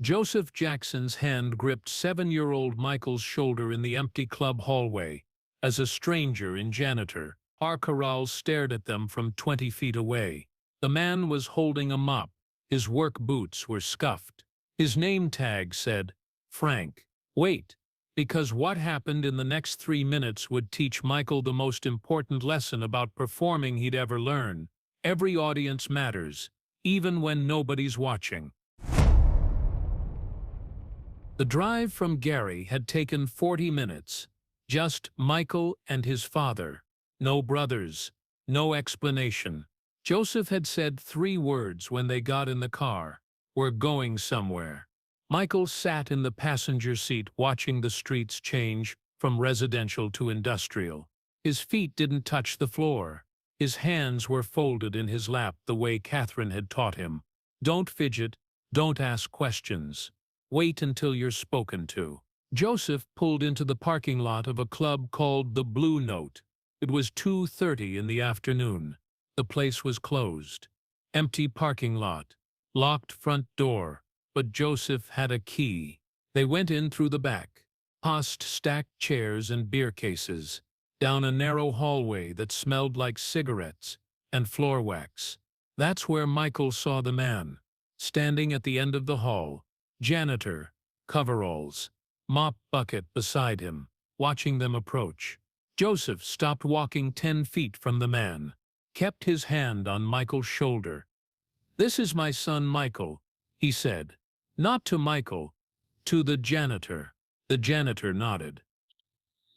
Joseph Jackson's hand gripped 7-year-old Michael's shoulder in the empty club hallway. As a stranger in janitor, Arcaral stared at them from 20 feet away. The man was holding a mop. His work boots were scuffed. His name tag said, Frank. Wait, because what happened in the next 3 minutes would teach Michael the most important lesson about performing he'd ever learn. Every audience matters, even when nobody's watching. The drive from Gary had taken 40 minutes. Just Michael and his father. No brothers. No explanation. Joseph had said 3 words when they got in the car. We're going somewhere. Michael sat in the passenger seat watching the streets change from residential to industrial. His feet didn't touch the floor. His hands were folded in his lap the way Catherine had taught him. Don't fidget. Don't ask questions. Wait until you're spoken to. Joseph pulled into the parking lot of a club called the Blue Note. It was 2:30 in the afternoon. The place was closed. Empty parking lot. Locked front door. But Joseph had a key. They went in through the back, past stacked chairs and beer cases, down a narrow hallway that smelled like cigarettes and floor wax. That's where Michael saw the man, standing at the end of the hall, janitor, coveralls, mop bucket beside him, watching them approach. Joseph stopped walking 10 feet from the man, kept his hand on Michael's shoulder. "This is my son Michael," he said. Not to Michael, to the janitor. The janitor nodded.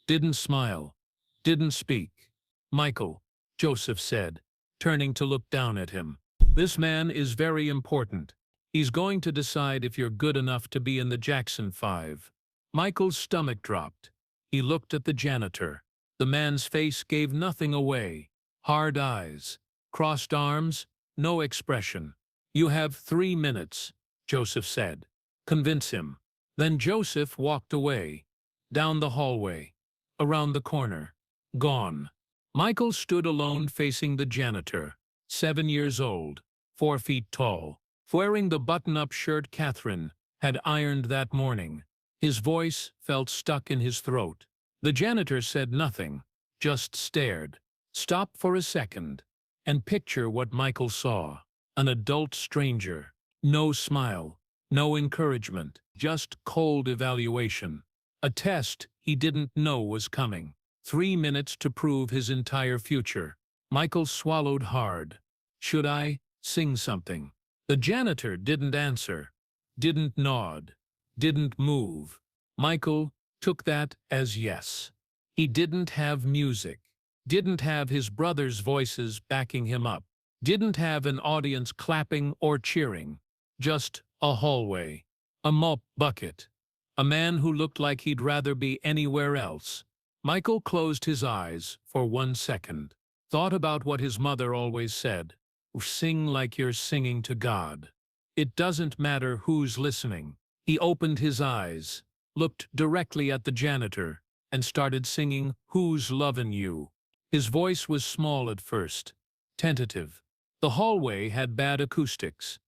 Didn't smile. Didn't speak. "Michael," Joseph said, turning to look down at him. "This man is very important. He's going to decide if you're good enough to be in the Jackson 5. Michael's stomach dropped. He looked at the janitor. The man's face gave nothing away. Hard eyes, crossed arms, no expression. "You have 3 minutes, Joseph said. "Convince him." Then Joseph walked away, down the hallway, around the corner. Gone. Michael stood alone facing the janitor, 7 years old, 4 feet tall, wearing the button-up shirt Catherine had ironed that morning. His voice felt stuck in his throat. The janitor said nothing, just stared. Stop for a second, and picture what Michael saw. An adult stranger. No smile, no encouragement, just cold evaluation. A test he didn't know was coming. 3 minutes to prove his entire future. Michael swallowed hard. "Should I sing something?" The janitor didn't answer, didn't nod, didn't move. Michael took that as yes. He didn't have music, didn't have his brothers' voices backing him up, didn't have an audience clapping or cheering. Just a hallway, a mop bucket, a man who looked like he'd rather be anywhere else. Michael closed his eyes for 1 second, thought about what his mother always said, "Sing like you're singing to God. It doesn't matter who's listening." He opened his eyes, looked directly at the janitor, and started singing "Who's Lovin' You." His voice was small at first, tentative. The hallway had bad acoustics.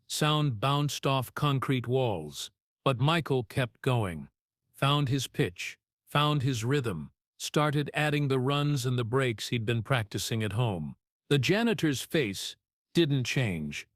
Sound bounced off concrete walls, but Michael kept going. Found his pitch, found his rhythm, started adding the runs and the breaks he'd been practicing at home. The janitor's face didn't change.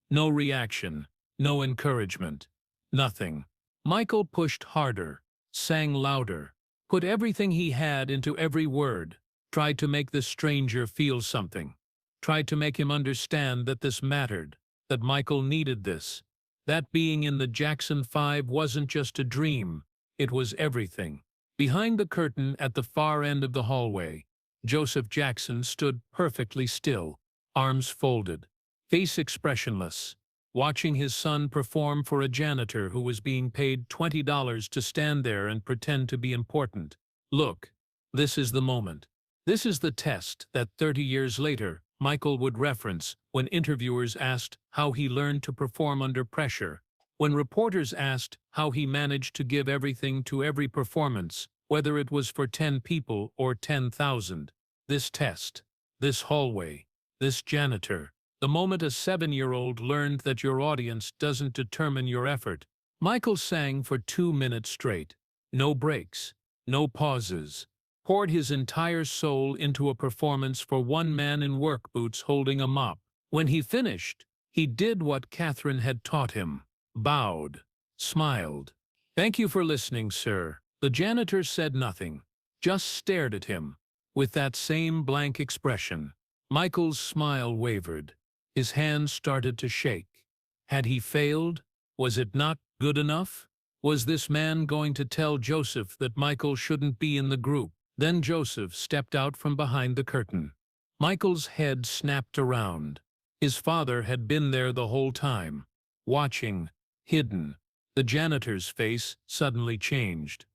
No reaction, no encouragement, nothing. Michael pushed harder, sang louder, put everything he had into every word, tried to make the stranger feel something, tried to make him understand that this mattered. That Michael needed this. That being in the Jackson 5 wasn't just a dream, it was everything. Behind the curtain at the far end of the hallway, Joseph Jackson stood perfectly still, arms folded, face expressionless, watching his son perform for a janitor who was being paid $20 to stand there and pretend to be important. Look, this is the moment. This is the test that 30 years later, Michael would reference when interviewers asked how he learned to perform under pressure, when reporters asked how he managed to give everything to every performance, whether it was for 10 people or 10,000. This test, this hallway, this janitor, the moment a 7-year-old learned that your audience doesn't determine your effort, Michael sang for 2 minutes straight. No breaks, no pauses. Poured his entire soul into a performance for one man in work boots holding a mop. When he finished, he did what Catherine had taught him. Bowed. Smiled. "Thank you for listening, sir." The janitor said nothing, just stared at him, with that same blank expression. Michael's smile wavered. His hands started to shake. Had he failed? Was it not good enough? Was this man going to tell Joseph that Michael shouldn't be in the group? Then Joseph stepped out from behind the curtain. Michael's head snapped around. His father had been there the whole time, watching, hidden. The janitor's face suddenly changed.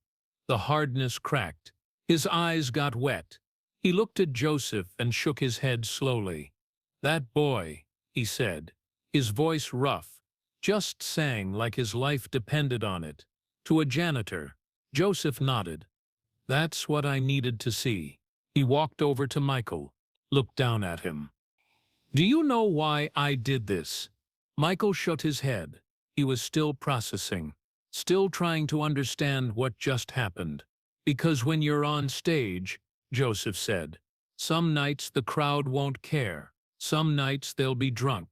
The hardness cracked. His eyes got wet. He looked at Joseph and shook his head slowly. "That boy," he said, his voice rough, just sang like his life depended on it. To a janitor, Joseph nodded. "That's what I needed to see." He walked over to Michael, looked down at him. "Do you know why I did this?" Michael shook his head. He was still processing, still trying to understand what just happened. "Because when you're on stage," Joseph said, "some nights the crowd won't care. Some nights they'll be drunk.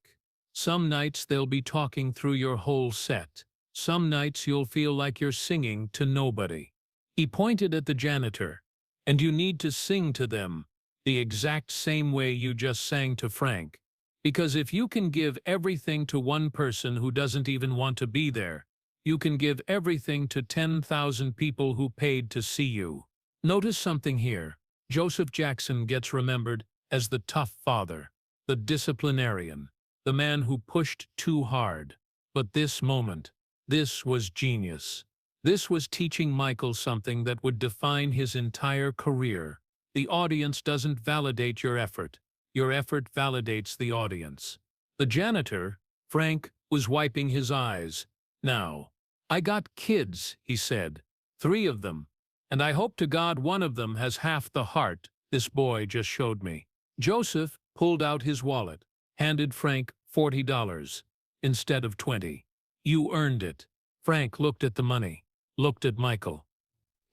Some nights they'll be talking through your whole set. Some nights you'll feel like you're singing to nobody." He pointed at the janitor. "And you need to sing to them the exact same way you just sang to Frank. Because if you can give everything to one person who doesn't even want to be there, you can give everything to 10,000 people who paid to see you." Notice something here. Joseph Jackson gets remembered as the tough father, the disciplinarian, the man who pushed too hard. But this moment, this was genius. This was teaching Michael something that would define his entire career. The audience doesn't validate your effort validates the audience. The janitor, Frank, was wiping his eyes. "Now, I got kids," he said. "3 of them. And I hope to God one of them has half the heart this boy just showed me." Joseph pulled out his wallet, handed Frank $40 instead of 20. "You earned it." Frank looked at the money, looked at Michael.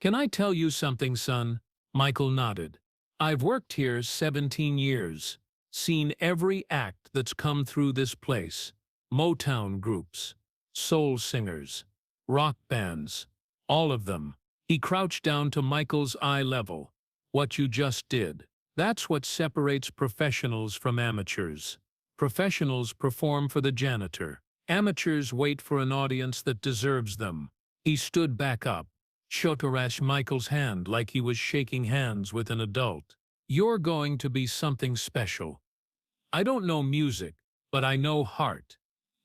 "Can I tell you something, son?" Michael nodded. "I've worked here 17 years, seen every act that's come through this place. Motown groups, soul singers, rock bands, all of them." He crouched down to Michael's eye level. "What you just did, that's what separates professionals from amateurs. Professionals perform for the janitor. Amateurs wait for an audience that deserves them." He stood back up, shook Michael's hand like he was shaking hands with an adult. "You're going to be something special. I don't know music, but I know heart.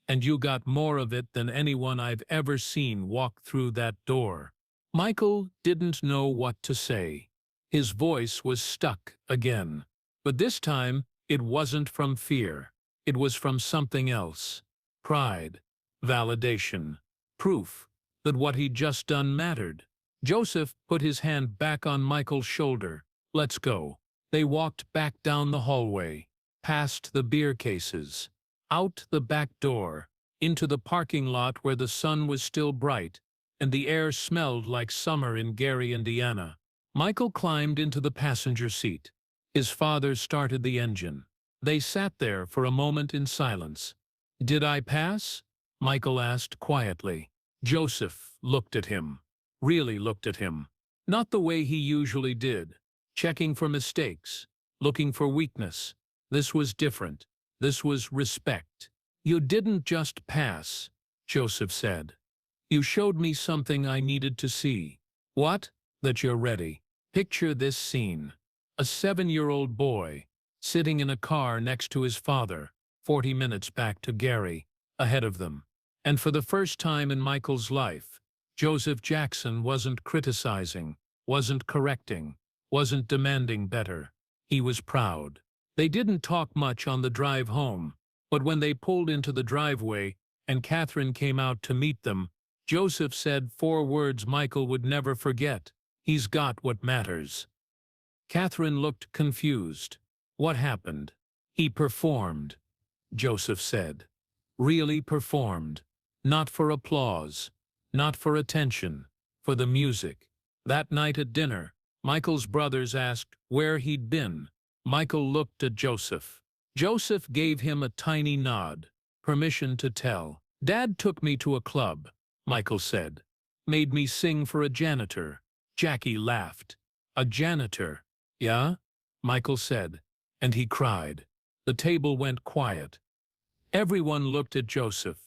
And you got more of it than anyone I've ever seen walk through that door." Michael didn't know what to say. His voice was stuck again. But this time, it wasn't from fear. It was from something else. Pride. Validation. Proof that what he'd just done mattered. Joseph put his hand back on Michael's shoulder. "Let's go." They walked back down the hallway, past the beer cases, out the back door, into the parking lot where the sun was still bright, and the air smelled like summer in Gary, Indiana. Michael climbed into the passenger seat. His father started the engine. They sat there for a moment in silence. "Did I pass?" Michael asked quietly. Joseph looked at him. Really looked at him. Not the way he usually did, checking for mistakes, looking for weakness. This was different. This was respect. "You didn't just pass," Joseph said. "You showed me something I needed to see." "What?" "That you're ready." Picture this scene. A 7-year-old boy, sitting in a car next to his father, 40 minutes back to Gary, ahead of them. And for the first time in Michael's life, Joseph Jackson wasn't criticizing, wasn't correcting, wasn't demanding better. He was proud. They didn't talk much on the drive home, but when they pulled into the driveway and Catherine came out to meet them, Joseph said 4 words Michael would never forget. "He's got what matters." Catherine looked confused. "What happened?" "He performed," Joseph said. "Really performed. Not for applause. not for attention, for the music. That night at dinner, Michael's brothers asked where he'd been. Michael looked at Joseph. Joseph gave him a tiny nod. Permission to tell. Dad took me to a club, Michael said. Made me sing for a janitor. Jackie laughed. A janitor? Yeah? Michael said. And he cried. The table went quiet. Everyone looked at Joseph.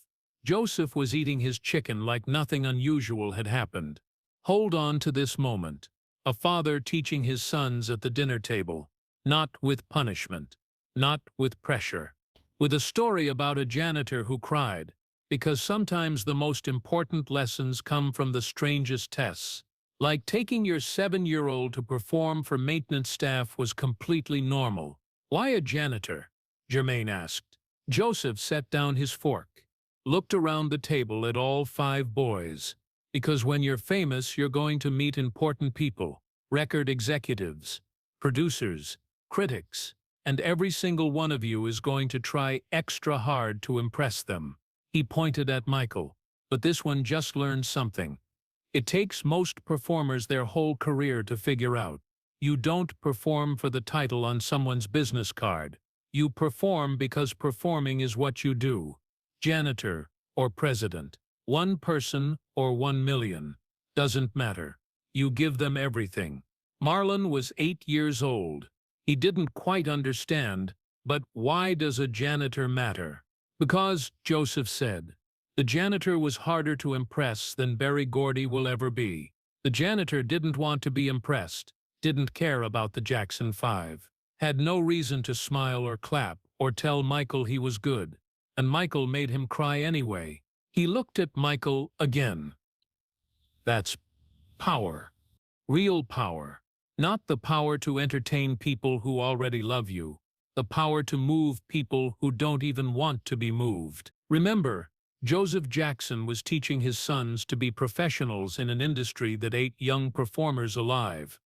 Joseph was eating his chicken like nothing unusual had happened. Hold on to this moment. A father teaching his sons at the dinner table. Not with punishment. Not with pressure. With a story about a janitor who cried. Because sometimes the most important lessons come from the strangest tests. Like taking your 7-year-old to perform for maintenance staff was completely normal. Why a janitor? Jermaine asked. Joseph set down his fork. Looked around the table at all 5 boys. Because when you're famous, you're going to meet important people. Record executives, producers, critics, and every single one of you is going to try extra hard to impress them. He pointed at Michael. But this one just learned something. It takes most performers their whole career to figure out. You don't perform for the title on someone's business card. You perform because performing is what you do. Janitor or president. 1 person or 1 million. Doesn't matter. You give them everything. Marlon was 8 years old. He didn't quite understand, but why does a janitor matter? Because, Joseph said, the janitor was harder to impress than Berry Gordy will ever be. The janitor didn't want to be impressed, didn't care about the Jackson 5, had no reason to smile or clap or tell Michael he was good, and Michael made him cry anyway. He looked at Michael again. That's power. Real power. Not the power to entertain people who already love you. The power to move people who don't even want to be moved. Remember, Joseph Jackson was teaching his sons to be professionals in an industry that ate young performers alive.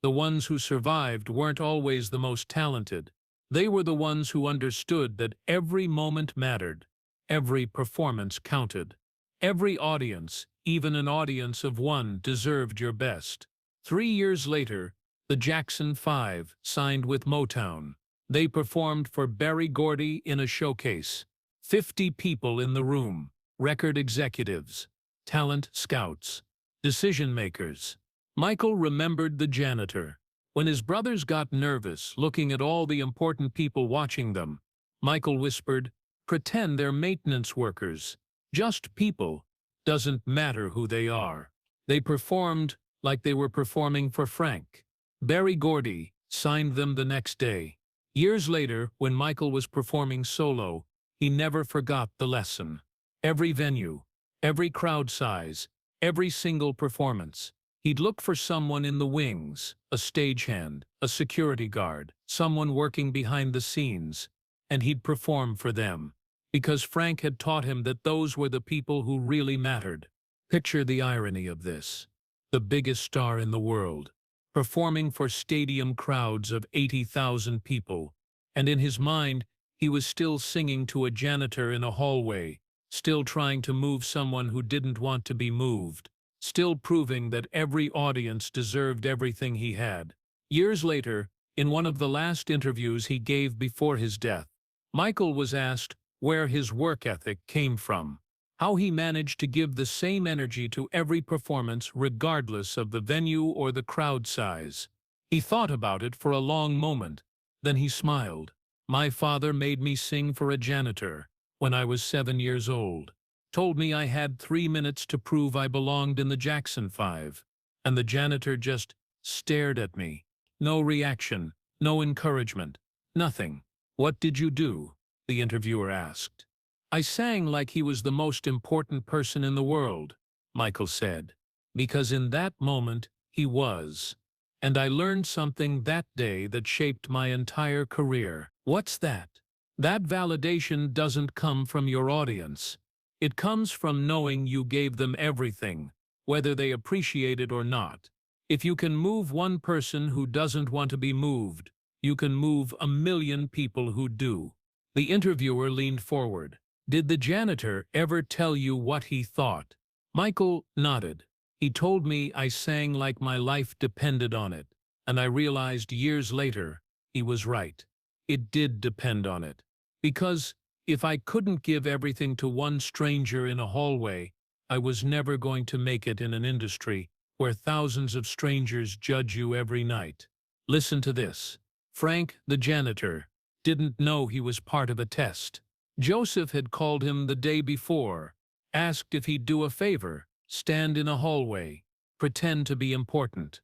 The ones who survived weren't always the most talented. They were the ones who understood that every moment mattered. Every performance counted. Every audience, even an audience of 1, deserved your best. 3 years later, the Jackson 5 signed with Motown. They performed for Berry Gordy in a showcase. 50 people in the room. Record executives. Talent scouts. Decision makers. Michael remembered the janitor. When his brothers got nervous, looking at all the important people watching them, Michael whispered, "Pretend they're maintenance workers. Just people. Doesn't matter who they are." They performed like they were performing for Frank. Berry Gordy signed them the next day. Years later, when Michael was performing solo, he never forgot the lesson. Every venue, every crowd size, every single performance, he'd look for someone in the wings, a stagehand, a security guard, someone working behind the scenes, and he'd perform for them. Because Frank had taught him that those were the people who really mattered. Picture the irony of this. The biggest star in the world, performing for stadium crowds of 80,000 people, and in his mind, he was still singing to a janitor in a hallway, still trying to move someone who didn't want to be moved, still proving that every audience deserved everything he had. Years later, in one of the last interviews he gave before his death, Michael was asked where his work ethic came from, how he managed to give the same energy to every performance regardless of the venue or the crowd size. He thought about it for a long moment, then he smiled. "My father made me sing for a janitor when I was 7 years old. Told me I had 3 minutes to prove I belonged in the Jackson 5, and the janitor just stared at me. No reaction, no encouragement, nothing." "What did you do?" the interviewer asked. "I sang like he was the most important person in the world," Michael said, "because in that moment he was. And I learned something that day that shaped my entire career." What's that? That validation doesn't come from your audience. It comes from knowing you gave them everything, whether they appreciate it or not. If you can move 1 person who doesn't want to be moved, you can move 1,000,000 people who do. The interviewer leaned forward. "Did the janitor ever tell you what he thought?" Michael nodded. He told me I sang like my life depended on it, and I realized years later he was right. It did depend on it. Because if I couldn't give everything to one stranger in a hallway, I was never going to make it in an industry where thousands of strangers judge you every night. Listen to this. Frank, the janitor, didn't know he was part of a test. Joseph had called him the day before, asked if he'd do a favor, stand in a hallway, pretend to be important.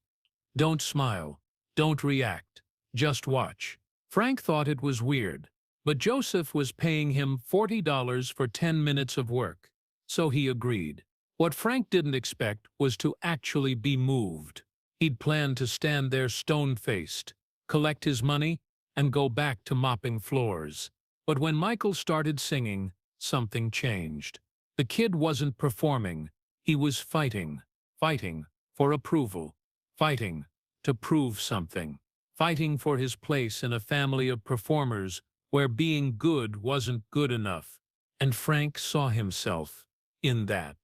Don't smile, don't react, just watch. Frank thought it was weird, but Joseph was paying him $40 for 10 minutes of work, so he agreed. What Frank didn't expect was to actually be moved. He'd planned to stand there stone-faced, collect his money, and go back to mopping floors. But when Michael started singing, something changed. The kid wasn't performing, he was fighting. Fighting for approval. Fighting to prove something. Fighting for his place in a family of performers where being good wasn't good enough. And Frank saw himself in that.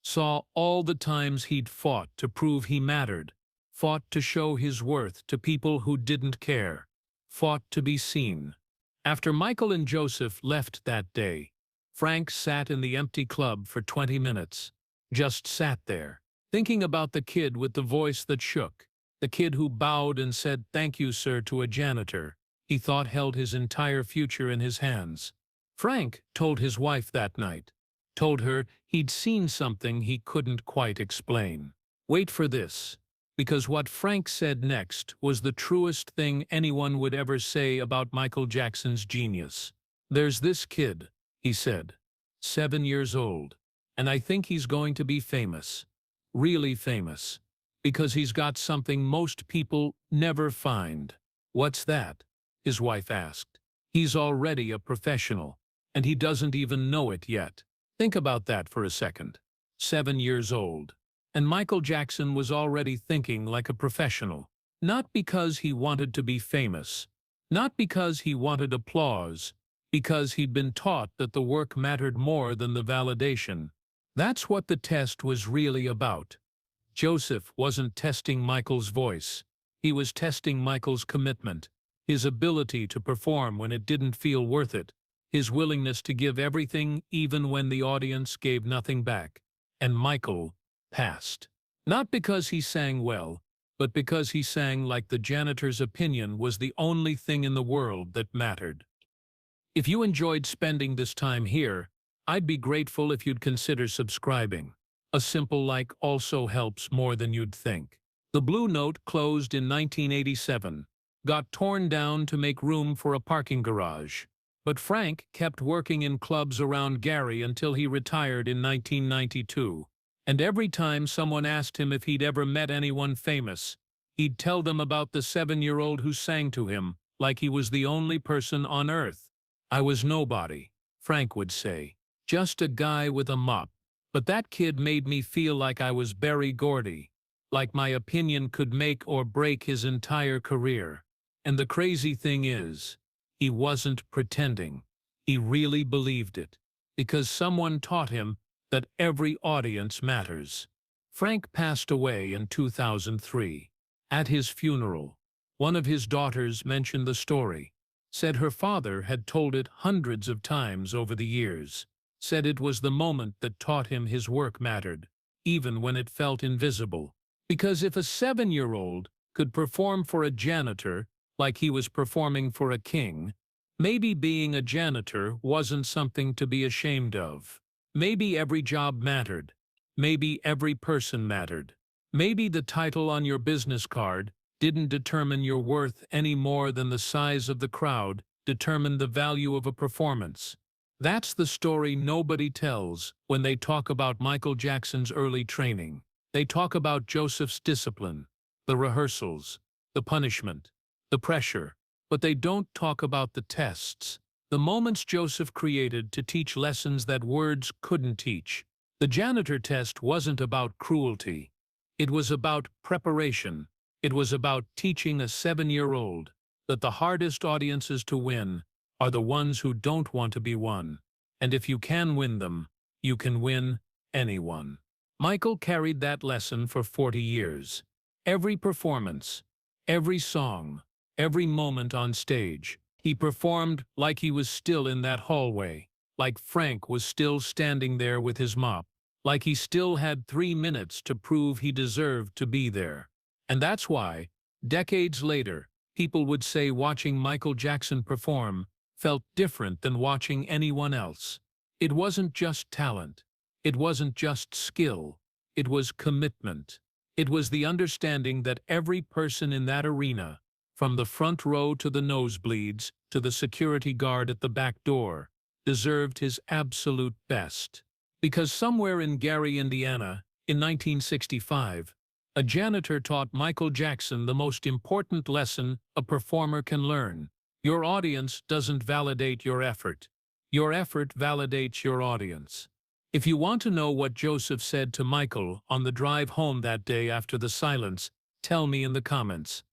Saw all the times he'd fought to prove he mattered. Fought to show his worth to people who didn't care. Fought to be seen. After Michael and Joseph left that day, Frank sat in the empty club for 20 minutes. Just sat there, thinking about the kid with the voice that shook. The kid who bowed and said "Thank you, sir" to a janitor he thought held his entire future in his hands. Frank told his wife that night. Told her he'd seen something he couldn't quite explain. Wait for this, because what Frank said next was the truest thing anyone would ever say about Michael Jackson's genius. "There's this kid," he said, 7 years old, "and I think he's going to be famous. Really famous. Because he's got something most people never find." "What's that?" his wife asked. "He's already a professional, and he doesn't even know it yet." Think about that for a second. 7 years old. And Michael Jackson was already thinking like a professional. Not because he wanted to be famous. Not because he wanted applause. Because he'd been taught that the work mattered more than the validation. That's what the test was really about. Joseph wasn't testing Michael's voice. He was testing Michael's commitment, his ability to perform when it didn't feel worth it, his willingness to give everything even when the audience gave nothing back. And Michael passed. Not because he sang well, but because he sang like the janitor's opinion was the only thing in the world that mattered. If you enjoyed spending this time here, I'd be grateful if you'd consider subscribing. A simple like also helps more than you'd think. The Blue Note closed in 1987, got torn down to make room for a parking garage. But Frank kept working in clubs around Gary until he retired in 1992. And every time someone asked him if he'd ever met anyone famous, he'd tell them about the 7-year-old who sang to him like he was the only person on earth. "I was nobody," Frank would say. "Just a guy with a mop. But that kid made me feel like I was Berry Gordy, like my opinion could make or break his entire career." And the crazy thing is, he wasn't pretending. He really believed it, because someone taught him that every audience matters. Frank passed away in 2003. At his funeral, one of his daughters mentioned the story, said her father had told it hundreds of times over the years. Said it was the moment that taught him his work mattered, even when it felt invisible. Because if a 7-year-old could perform for a janitor like he was performing for a king, maybe being a janitor wasn't something to be ashamed of. Maybe every job mattered. Maybe every person mattered. Maybe the title on your business card didn't determine your worth any more than the size of the crowd determined the value of a performance. That's the story nobody tells when they talk about Michael Jackson's early training. They talk about Joseph's discipline, the rehearsals, the punishment, the pressure, but they don't talk about the tests, the moments Joseph created to teach lessons that words couldn't teach. The janitor test wasn't about cruelty. It was about preparation. It was about teaching a 7-year-old that the hardest audiences to win are the ones who don't want to be won. And if you can win them, you can win anyone. Michael carried that lesson for 40 years. Every performance, every song, every moment on stage, he performed like he was still in that hallway, like Frank was still standing there with his mop, like he still had 3 minutes to prove he deserved to be there. And that's why, decades later, people would say watching Michael Jackson perform felt different than watching anyone else. It wasn't just talent. It wasn't just skill. It was commitment. It was the understanding that every person in that arena, from the front row to the nosebleeds to the security guard at the back door, deserved his absolute best. Because somewhere in Gary, Indiana, in 1965, a janitor taught Michael Jackson the most important lesson a performer can learn. Your audience doesn't validate your effort. Your effort validates your audience. If you want to know what Joseph said to Michael on the drive home that day after the silence, tell me in the comments.